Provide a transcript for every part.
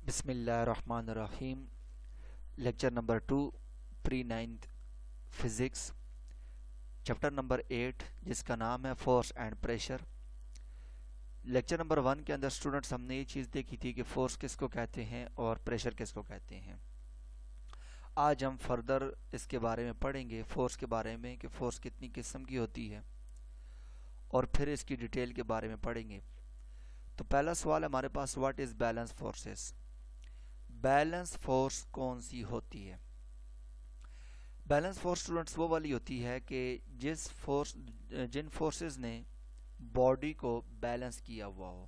بسم اللہ الرحمن الرحیم۔ لیکچر نمبر 2 پری 9th فزکس، چیپٹر نمبر 8 جس کا نام ہے force and pressure. Lecture number 1 کے اندر اسٹوڈنٹس ہم نے یہ چیز دیکھی تھی کہ فورس کس کو کہتے ہیں اور پریشر کس کو کہتے ہیں۔ آج ہم فردر اس کے بارے میں پڑھیں گے، فورس کے بارے میں کہ فورس کتنی قسم کی ہوتی ہے، اور پھر اس کی ڈیٹیل کے بارے میں پڑھیں گے۔ تو پہلا سوال ہمارے پاس، what is balance forces? Balance force کون سی ہوتی ہے؟ بیلنس فورس اسٹوڈنٹس وہ والی ہوتی ہے کہ جن فورسز نے باڈی کو بیلنس کیا ہوا ہو۔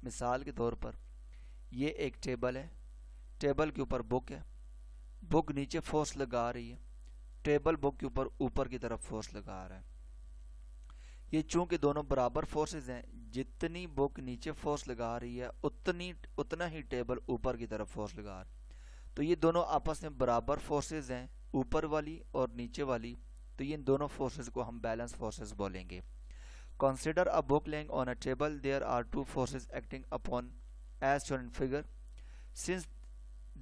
مثال کے طور پر یہ ایک ٹیبل ہے، ٹیبل کے اوپر بک ہے، بک نیچے فورس لگا رہی ہے، ٹیبل بک کے اوپر کی طرف فورس لگا رہا ہے۔ یہ چونکہ دونوں برابر فورسز ہیں، جتنی بک نیچے فورس لگا رہی ہے اتنا ہی ٹیبل اوپر کی طرف فورس لگا رہا ہے، تو یہ دونوں آپس میں برابر فورسز ہیں، اوپر والی اور نیچے والی، تو یہ دونوں فورسز کو ہم بیلنس فورسز بولیں گے۔ Consider a book laying on a table. There are two forces acting upon as shown in figure. Since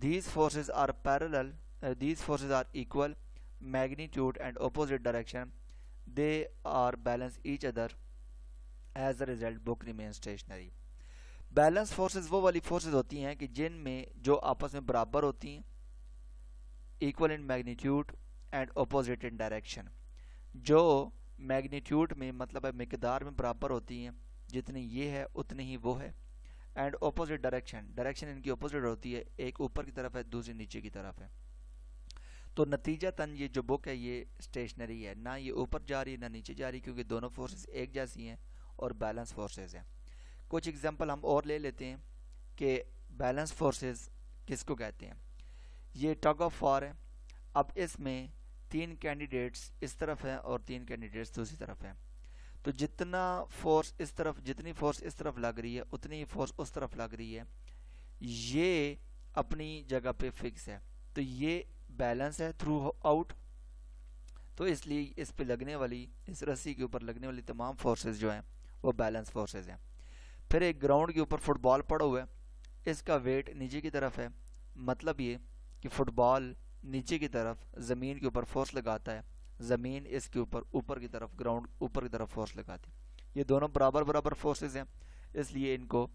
these forces are parallel, these forces are equal magnitude and opposite direction, they are balance each other. As a result, book remains stationary. Balance forces وہ والی forces ہوتی ہیں کہ جن میں جو آپس میں برابر ہوتی ہیں، equal in magnitude and opposite in direction، جو میگنیٹیوڈ میں مطلب ہے مقدار میں برابر ہوتی ہیں، جتنی یہ ہے اتنی ہی وہ ہے، اینڈ اپوزٹ ڈائریکشن ان کی اپوزٹ ہوتی ہے، ایک اوپر کی طرف ہے دوسری نیچے کی طرف ہے۔ تو نتیجہ تن یہ جو بک ہے یہ اسٹیشنری ہے، نہ یہ اوپر جا رہی ہے نہ نیچے جا رہی، کیونکہ دونوں فورسز ایک جیسی ہیں اور بیلنس فورسز ہیں۔ کچھ اگزامپل ہم اور لے لیتے ہیں کہ بیلنس فورسز کس کو کہتے ہیں۔ یہ ٹگ آف وار ہے، اب اس میں 3 کینڈیڈیٹس اس طرف ہیں اور 3 کینڈیڈیٹس دوسری طرف ہیں، تو جتنی فورس اس طرف لگ رہی ہے اتنی فورس اس طرف لگ رہی ہے، یہ اپنی جگہ پہ فکس ہے، تو یہ بیلنس ہے تھرو آؤٹ، تو اس لیے اس پہ لگنے والی، اس رسی کے اوپر لگنے والی تمام فورسز جو ہیں وہ بیلنس فورسز ہیں۔ پھر ایک گراؤنڈ کے اوپر فٹ بال پڑا ہوا ہے، اس کا ویٹ نیچے کی طرف ہے، مطلب یہ کہ فٹ بال نیچے کی طرف زمین کے اوپر فورس لگاتا ہے، زمین اس کے اوپر کی طرف، گراؤنڈ اوپر کی طرف فورس لگاتی ہے، یہ دونوں برابر فورسز ہیں، اس لیے ان کو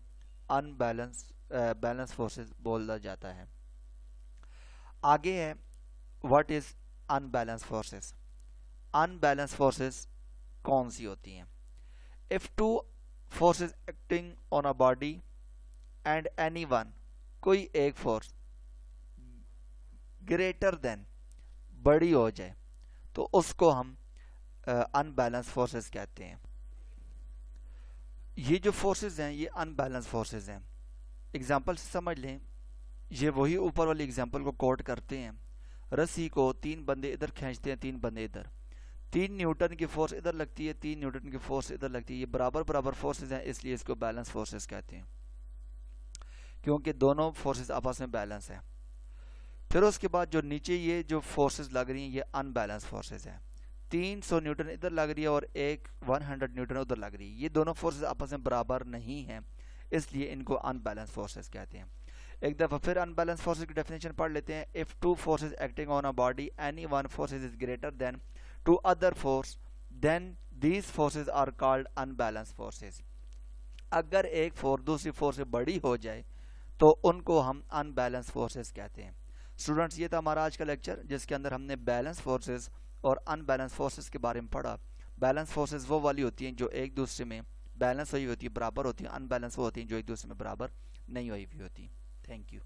بیلنس فورسز بولا جاتا ہے۔ آگے ہے what is in balance forces. In balance forces کون سی ہوتی ہیں؟ If 2 forces acting on a body and any one، کوئی ایک فورس گریٹر دین بڑی ہو جائے تو اس کو ہم ان بیلنس فورسز کہتے ہیں۔ یہ جو فورسز ہیں یہ ان بیلنس فورسز ہیں۔ اگزامپل سے سمجھ لیں، یہ وہی اوپر والی اگزامپل کو کوٹ کرتے ہیں، رسی کو 3 بندے ادھر کھینچتے ہیں، 3 بندے ادھر، 3 نیوٹن کی فورس ادھر لگتی ہے، 3 نیوٹن کی فورس ادھر لگتی ہے، یہ برابر فورسز ہیں، اس لیے اس کو بیلنس فورسز کہتے ہیں، کیونکہ دونوں فورسز آپس میں بیلنس ہیں۔ پھر اس کے بعد جو نیچے یہ جو فورسز لگ رہی ہیں یہ ان بیلنس فورسز ہیں، 300 نیوٹن ادھر لگ رہی ہے اور 100 نیوٹن ادھر لگ رہی ہے، یہ دونوں فورسز آپس میں برابر نہیں ہیں، اس لیے ان کو ان بیلنس فورسز کہتے ہیں۔ ایک دفعہ پھر ان بیلنس فورسز کی ڈیفینیشن پڑھ لیتے ہیں۔ if 2 forces acting on a body, any one forces is greater than 2 other force, then these forces are called unbalanced forces۔ اگر ایک فورس دوسری فورس سے بڑی ہو جائے تو ان کو ہم ان بیلنس فورسز کہتے ہیں۔ اسٹوڈنٹس یہ تھا ہمارا آج کا لیکچر، جس کے اندر ہم نے بیلنس فورسز اور ان بیلنس فورسز کے بارے میں پڑھا۔ بیلنس فورسز وہ والی ہوتی ہیں جو ایک دوسرے میں بیلنس ہوئی ہوتی ہے، برابر ہوتی ہیں، ان بیلنس وہ ہوتی ہیں جو ایک دوسرے میں برابر نہیں ہوئی ہوتی۔ Thank you.